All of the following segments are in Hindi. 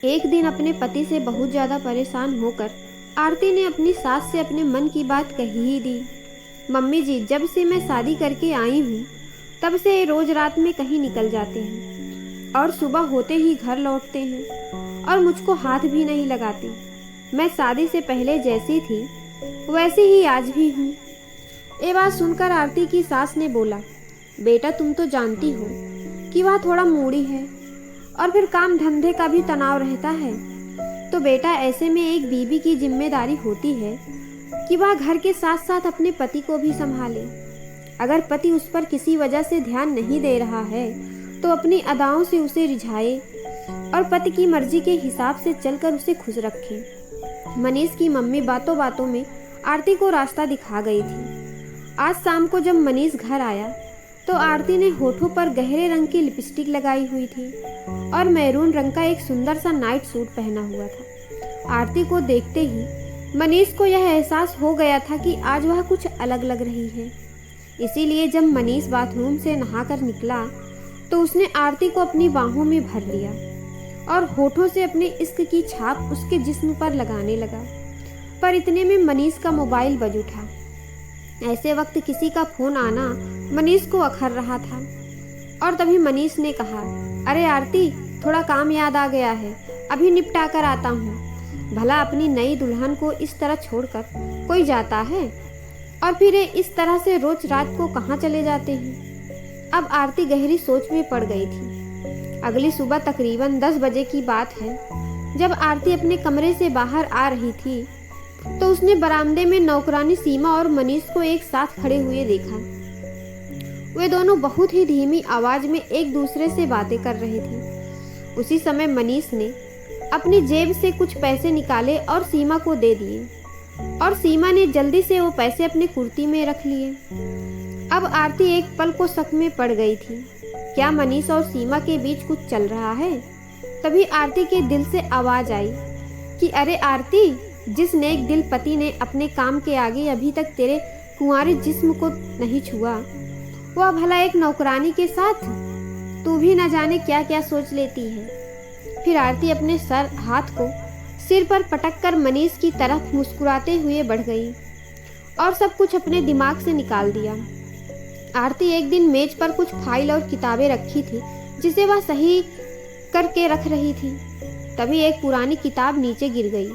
एक दिन अपने पति से बहुत ज़्यादा परेशान होकर आरती ने अपनी सास से अपने मन की बात कही ही दी। मम्मी जी, जब से मैं शादी करके आई हूँ तब से ये रोज रात में कहीं निकल जाते हैं और सुबह होते ही घर लौटते हैं और मुझको हाथ भी नहीं लगाते। मैं शादी से पहले जैसी थी वैसे ही आज भी हूँ। ये बात सुनकर आरती की सास ने बोला, बेटा तुम तो जानती हो कि वह थोड़ा मूडी है और फिर काम धंधे का भी तनाव रहता है। तो बेटा ऐसे में एक बीवी की जिम्मेदारी होती है कि वह घर के साथ साथ अपने पति को भी संभाले। अगर पति उस पर किसी वजह से ध्यान नहीं दे रहा है तो अपनी अदाओं से उसे रिझाए और पति की मर्जी के हिसाब से चलकर उसे खुश रखे। मनीष की मम्मी बातों बातों में आरती को रास्ता दिखा गई थी। आज शाम को जब मनीष घर आया तो आरती ने होठों पर गहरे रंग की लिपस्टिक लगाई हुई थी और मैरून रंग का एक सुंदर सा नाइट सूट पहना हुआ था। आरती को देखते ही मनीष को यह एहसास हो गया था कि आज वह कुछ अलग लग रही है। इसीलिए जब मनीष बाथरूम से नहाकर निकला तो उसने आरती को अपनी बाहों में भर लिया और होठों से अपने इश्क की छाप उसके जिस्म पर लगाने लगा। पर इतने में मनीष का मोबाइल बज उठा। ऐसे वक्त किसी का फोन आना मनीष को अखर रहा था और तभी मनीष ने कहा, अरे आरती, थोड़ा काम याद आ गया है, अभी निपटा कर आता हूँ। भला अपनी नई दुल्हन को इस तरह छोड़कर कोई जाता है? और फिर ये इस तरह से रोज रात को कहाँ चले जाते हैं? अब आरती गहरी सोच में पड़ गई थी। अगली सुबह तकरीबन 10 बजे की बात है। जब आरती अपने कमरे से बाहर आ रही थी तो उसने बरामदे में नौकरानी सीमा और मनीष को एक साथ खड़े हुए देखा। वे दोनों बहुत ही धीमी आवाज में एक दूसरे से बातें कर रहे थे। उसी समय मनीष ने अपनी जेब से कुछ पैसे निकाले और सीमा को दे दिए और सीमा ने जल्दी से वो पैसे अपनी कुर्ती में रख लिए। अब आरती एक पल को शक में पड़ गई थी, क्या मनीष और सीमा के बीच कुछ चल रहा है? तभी आरती के दिल से आवाज आई कि अरे आरती, जिस नेक दिल पति ने अपने काम के आगे अभी तक तेरे कुंवारे जिस्म को नहीं छुआ, वह भला एक नौकरानी के साथ? तू भी न जाने क्या क्या सोच लेती है। फिर आरती अपने हाथ को सिर पर पटक कर मनीष की तरफ मुस्कुराते हुए बढ़ गई और सब कुछ अपने दिमाग से निकाल दिया। आरती एक दिन मेज पर कुछ फाइल और किताबें रखी थी जिसे वह सही करके रख रही थी। तभी एक पुरानी किताब नीचे गिर गई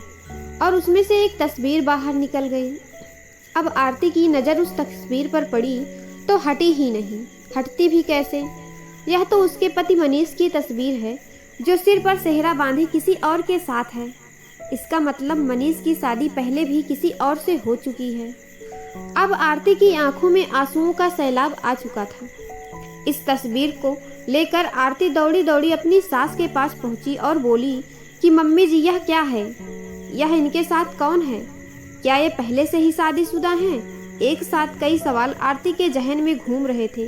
और उसमें से एक तस्वीर बाहर निकल गई। अब आरती की नज़र उस तस्वीर पर पड़ी तो हटी ही नहीं। हटती भी कैसे? यह तो उसके पति मनीष की तस्वीर है जो सिर पर सेहरा बांधे किसी और के साथ है। इसका मतलब मनीष की शादी पहले भी किसी और से हो चुकी है। अब आरती की आंखों में आंसुओं का सैलाब आ चुका था। इस तस्वीर को लेकर आरती दौड़ी दौड़ी अपनी सास के पास पहुंची और बोली कि मम्मी जी, यह क्या है? यह इनके साथ कौन है? क्या ये पहले से ही शादीशुदा हैं? एक साथ कई सवाल आरती के जहन में घूम रहे थे।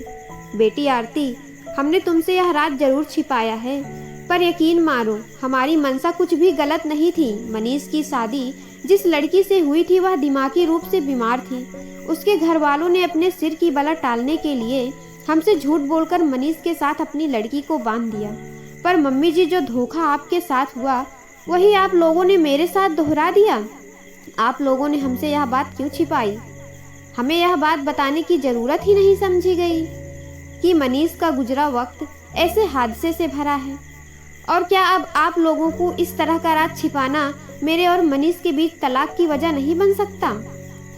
बेटी आरती, हमने तुमसे यह राज जरूर छिपाया है, पर यकीन मारो हमारी मंशा कुछ भी गलत नहीं थी। मनीष की शादी जिस लड़की से हुई थी वह दिमागी रूप से बीमार थी। उसके घर वालों ने अपने सिर की बला टालने के लिए हमसे झूठ बोलकर मनीष के साथ अपनी लड़की को बांध दिया। पर मम्मी जी, जो धोखा आपके साथ हुआ वही आप लोगों ने मेरे साथ दोहरा दिया। आप लोगों ने हमसे यह बात क्यों छिपाई? हमें यह बात बताने की जरूरत ही नहीं समझी गई कि मनीष का गुजरा वक्त ऐसे हादसे से भरा है। और क्या अब आप लोगों को इस तरह का राज छिपाना मेरे और मनीष के बीच तलाक की वजह नहीं बन सकता?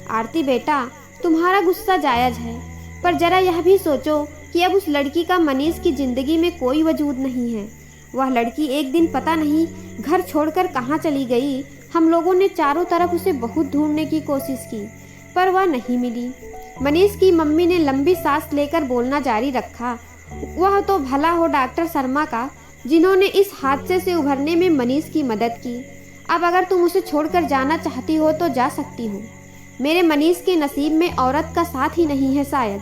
आरती बेटा, तुम्हारा गुस्सा जायज है, पर जरा यह भी सोचो कि अब उस लड़की का मनीष की जिंदगी में कोई वजूद नहीं है। वह लड़की एक दिन पता नहीं घर छोड़कर कहाँ चली गई। हम लोगों ने चारों तरफ उसे बहुत ढूंढने की कोशिश की पर वह नहीं मिली। मनीष की मम्मी ने लंबी सांस लेकर बोलना जारी रखा, वह तो भला हो डॉक्टर शर्मा का, जिन्होंने इस हादसे से उभरने में मनीष की मदद की। अब अगर तुम उसे छोड़कर जाना चाहती हो तो जा सकती हो। मेरे मनीष के नसीब में औरत का साथ ही नहीं है शायद।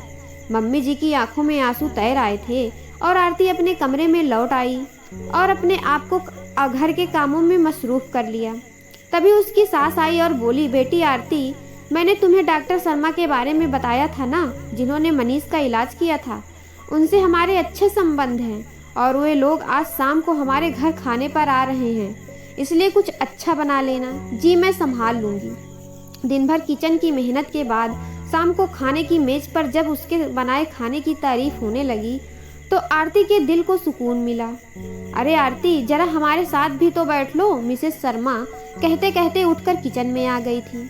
मम्मी जी की आंखों में आंसू तैर आए थे और आरती अपने कमरे में लौट आई और अपने आप को घर के कामों में मसरूफ कर लिया। तभी उसकी सास आई और बोली, बेटी आरती, मैंने तुम्हें डॉक्टर शर्मा के बारे में बताया था ना, जिन्होंने मनीष का इलाज किया था। उनसे हमारे अच्छे संबंध हैं और वे लोग आज शाम को हमारे घर खाने पर आ रहे हैं। इसलिए कुछ अच्छा बना लेना। जी मैं संभाल लूँगी। दिन भर किचन की मेहनत के बाद शाम को खाने की मेज पर जब उसके बनाए खाने की तारीफ होने लगी तो आरती के दिल को सुकून मिला। अरे आरती, जरा हमारे साथ भी तो बैठ लो, मिसेस शर्मा कहते कहते उठकर किचन में आ गई थी।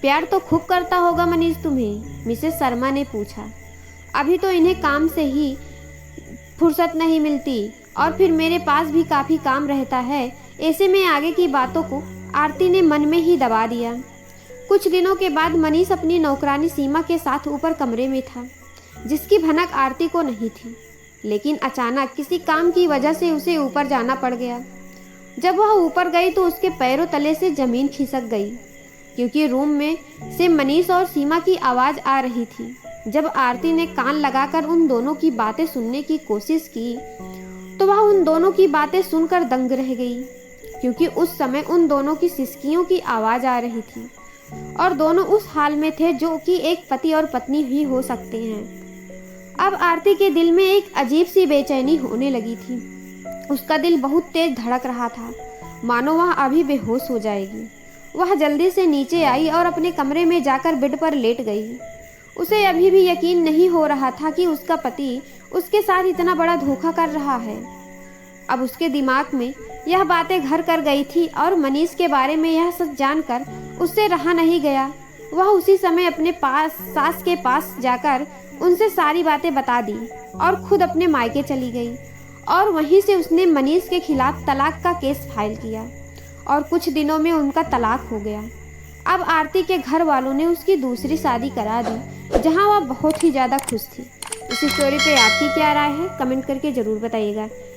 प्यार तो खूब करता होगा मनीष तुम्हें, मिसेस शर्मा ने पूछा। अभी तो इन्हें काम से ही फुर्सत नहीं मिलती और फिर मेरे पास भी काफ़ी काम रहता है। ऐसे में आगे की बातों को आरती ने मन में ही दबा दिया। कुछ दिनों के बाद मनीष अपनी नौकरानी सीमा के साथ ऊपर कमरे में था, जिसकी भनक आरती को नहीं थी। लेकिन अचानक किसी काम की वजह से उसे ऊपर जाना पड़ गया। जब वह ऊपर गई तो उसके पैरों तले से जमीन खिसक गई, क्योंकि रूम में से मनीष और सीमा की आवाज़ आ रही थी। जब आरती ने कान लगाकर उन दोनों की बातें सुनने की कोशिश की तो वह उन दोनों की बातें सुनकर दंग रह गई, क्योंकि उस समय उन दोनों की सिसकियों की आवाज़ आ रही थी और दोनों उस हाल में थे जो कि एक पति और पत्नी ही हो सकते हैं। अब आरती के दिल में एक अजीब सी बेचैनी होने लगी थी। उसका दिल बहुत तेज धड़क रहा था, मानो वह अभी बेहोश हो जाएगी। वह जल्दी से नीचे आई और अपने कमरे में जाकर बेड पर लेट गई। उसे अभी भी यकीन नहीं हो रहा था कि उसका पति उसके साथ इतना बड़ा धोखा कर रहा है। अब उसके दिमाग में यह बातें घर कर गई थी और मनीष के बारे में यह सच जानकर उससे रहा नहीं गया। वह उसी समय अपने सास के पास जाकर उनसे सारी बातें बता दी और खुद अपने मायके चली गई और वहीं से उसने मनीष के खिलाफ तलाक का केस फाइल किया और कुछ दिनों में उनका तलाक हो गया। अब आरती के घर वालों ने उसकी दूसरी शादी करा दी, जहां वह बहुत ही ज़्यादा खुश थी। इस स्टोरी पे आपकी क्या राय है, कमेंट करके ज़रूर बताइएगा।